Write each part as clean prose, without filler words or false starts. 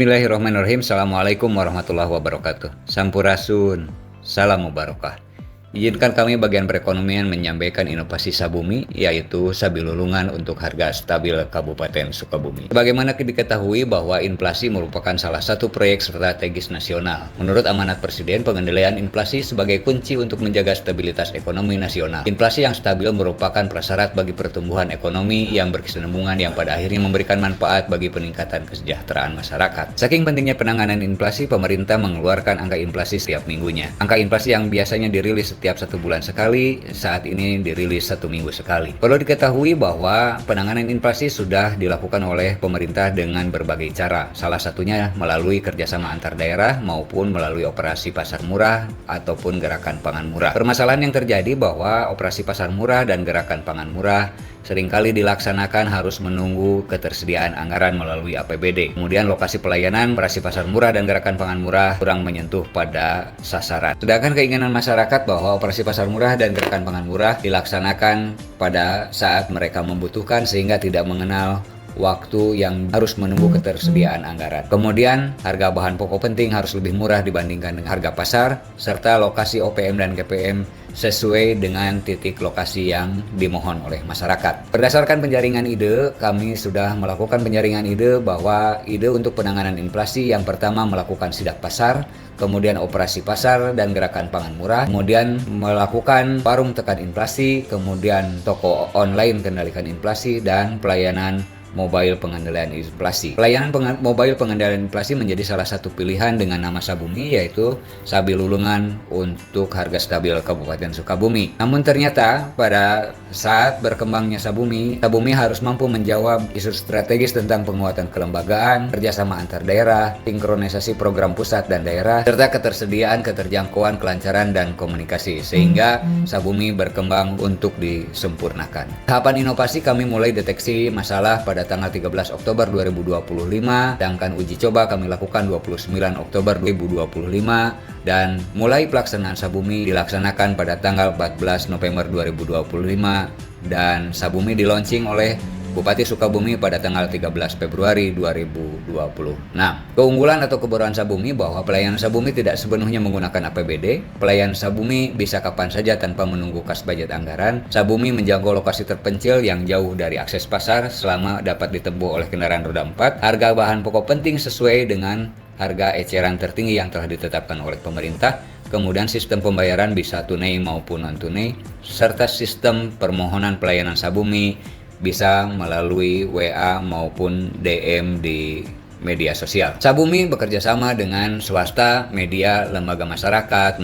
Bismillahirrahmanirrahim. Assalamualaikum warahmatullahi wabarakatuh. Sampurasun, salam mubarakah. Izinkan kami bagian perekonomian menyampaikan inovasi Sabumi, yaitu Sabilulungan untuk harga stabil Kabupaten Sukabumi. Sebagaimana diketahui bahwa inflasi merupakan salah satu proyek strategis nasional. Menurut amanat Presiden, pengendalian inflasi sebagai kunci untuk menjaga stabilitas ekonomi nasional. Inflasi yang stabil merupakan prasyarat bagi pertumbuhan ekonomi yang berkesinambungan yang pada akhirnya memberikan manfaat bagi peningkatan kesejahteraan masyarakat. Saking pentingnya penanganan inflasi, pemerintah mengeluarkan angka inflasi setiap minggunya. Angka inflasi yang biasanya dirilis setiap 1 bulan sekali, saat ini dirilis 1 minggu sekali. Perlu diketahui bahwa penanganan inflasi sudah dilakukan oleh pemerintah dengan berbagai cara. Salah satunya melalui kerjasama antar daerah maupun melalui operasi pasar murah ataupun gerakan pangan murah. Permasalahan yang terjadi bahwa operasi pasar murah dan gerakan pangan murah seringkali dilaksanakan harus menunggu ketersediaan anggaran melalui APBD. Kemudian lokasi pelayanan operasi pasar murah dan gerakan pangan murah kurang menyentuh pada sasaran. Sedangkan keinginan masyarakat bahwa operasi pasar murah dan gerakan pangan murah dilaksanakan pada saat mereka membutuhkan sehingga tidak mengenal waktu yang harus menunggu ketersediaan anggaran. Kemudian harga bahan pokok penting harus lebih murah dibandingkan dengan harga pasar, serta lokasi OPM dan GPM sesuai dengan titik lokasi yang dimohon oleh masyarakat. Berdasarkan penjaringan ide, kami sudah melakukan penjaringan ide bahwa ide untuk penanganan inflasi yang pertama melakukan sidak pasar, kemudian operasi pasar dan gerakan pangan murah, kemudian melakukan warung tekan inflasi, kemudian toko online kendalikan inflasi, dan pelayanan mobile pengendalian inflasi. Pelayanan mobile pengendalian inflasi menjadi salah satu pilihan dengan nama Sabumi, yaitu Sabilulungan untuk harga stabil Kabupaten Sukabumi. Namun ternyata pada saat berkembangnya Sabumi harus mampu menjawab isu strategis tentang penguatan kelembagaan, kerjasama antar daerah, sinkronisasi program pusat dan daerah, serta ketersediaan, keterjangkauan, kelancaran, dan komunikasi, sehingga Sabumi berkembang untuk disempurnakan. Tahapan inovasi kami mulai deteksi masalah pada tanggal 13 Oktober 2025, sedangkan uji coba kami lakukan 29 Oktober 2025, dan mulai pelaksanaan Sabumi dilaksanakan pada tanggal 14 November 2025, dan Sabumi di-launching oleh Bupati Sukabumi pada tanggal 13 Februari 2020. Nah, keunggulan atau kebodohan Sabumi bahwa pelayanan Sabumi tidak sepenuhnya menggunakan APBD. Pelayanan Sabumi bisa kapan saja tanpa menunggu kas budget anggaran. Sabumi menjangkau lokasi terpencil yang jauh dari akses pasar selama dapat ditempuh oleh kendaraan roda 4. Harga bahan pokok penting sesuai dengan harga eceran tertinggi yang telah ditetapkan oleh pemerintah. Kemudian sistem pembayaran bisa tunai maupun non-tunai, serta sistem permohonan pelayanan Sabumi bisa melalui WA maupun DM di media sosial. Sabumi bekerja sama dengan swasta, media, lembaga masyarakat,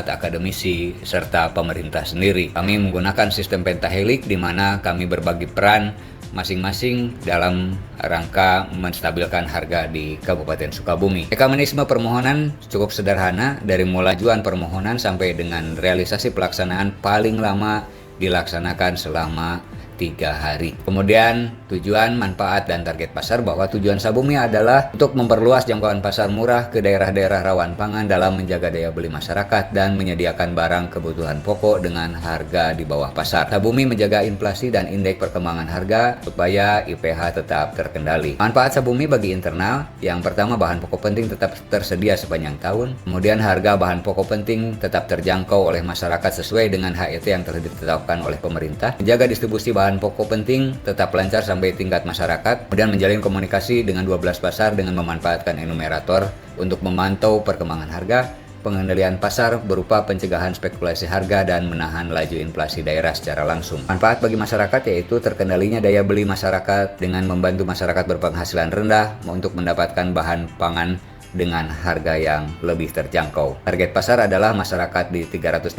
akademisi, serta pemerintah sendiri. Kami menggunakan sistem pentahelik di mana kami berbagi peran masing-masing dalam rangka menstabilkan harga di Kabupaten Sukabumi. Mekanisme permohonan cukup sederhana, dari mulai ajuan permohonan sampai dengan realisasi pelaksanaan paling lama dilaksanakan selama 3 hari. Kemudian tujuan, manfaat, dan target pasar, bahwa tujuan Sabumi adalah untuk memperluas jangkauan pasar murah ke daerah-daerah rawan pangan dalam menjaga daya beli masyarakat dan menyediakan barang kebutuhan pokok dengan harga di bawah pasar. Sabumi menjaga inflasi dan indeks perkembangan harga supaya IPH tetap terkendali. Manfaat Sabumi bagi internal, yang pertama bahan pokok penting tetap tersedia sepanjang tahun. Kemudian harga bahan pokok penting tetap terjangkau oleh masyarakat sesuai dengan HET yang telah ditetapkan oleh pemerintah. Menjaga distribusi bahan pokok penting tetap lancar sampai tingkat masyarakat, kemudian menjalin komunikasi dengan 12 pasar dengan memanfaatkan enumerator untuk memantau perkembangan harga, pengendalian pasar berupa pencegahan spekulasi harga, dan menahan laju inflasi daerah secara langsung. Manfaat bagi masyarakat yaitu terkendalinya daya beli masyarakat dengan membantu masyarakat berpenghasilan rendah untuk mendapatkan bahan pangan dengan harga yang lebih terjangkau. Target pasar adalah masyarakat di 386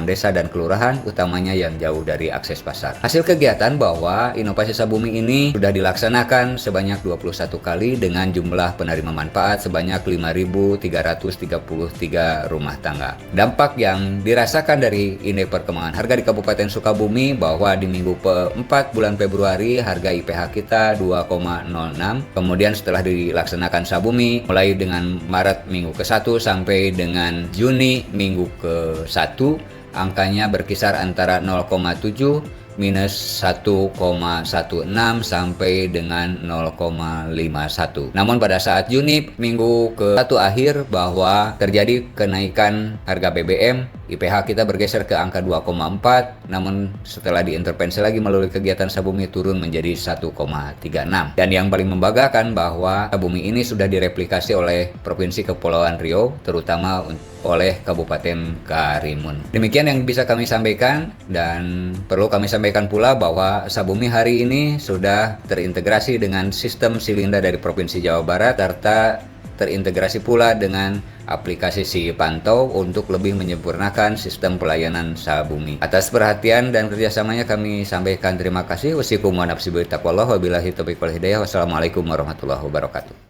desa dan kelurahan, utamanya yang jauh dari akses pasar. Hasil kegiatan bahwa inovasi Sabumi ini sudah dilaksanakan sebanyak 21 kali dengan jumlah penerima manfaat sebanyak 5.333 rumah tangga. Dampak yang dirasakan dari indeks perkembangan harga di Kabupaten Sukabumi bahwa di minggu ke-4 bulan Februari harga IPH kita 2,06. Kemudian setelah dilaksanakan Sabumi mulai dengan Maret minggu ke-1 sampai dengan Juni minggu ke-1, angkanya berkisar antara 0,7 minus 1,16 sampai dengan 0,51. Namun pada saat Juni minggu ke-1 akhir bahwa terjadi kenaikan harga BBM, IPH kita bergeser ke angka 2,4, namun setelah diintervensi lagi melalui kegiatan Sabumi turun menjadi 1,36. Dan yang paling membanggakan bahwa Sabumi ini sudah direplikasi oleh Provinsi Kepulauan Riau, terutama oleh Kabupaten Karimun. Demikian yang bisa kami sampaikan, dan perlu kami sampaikan pula bahwa Sabumi hari ini sudah terintegrasi dengan sistem Silinda dari Provinsi Jawa Barat, serta terintegrasi pula dengan aplikasi Si Pantau untuk lebih menyempurnakan sistem pelayanan Sabumi. Atas perhatian dan kerjasamanya kami sampaikan terima kasih. Wassalamualaikum warahmatullahi wabarakatuh.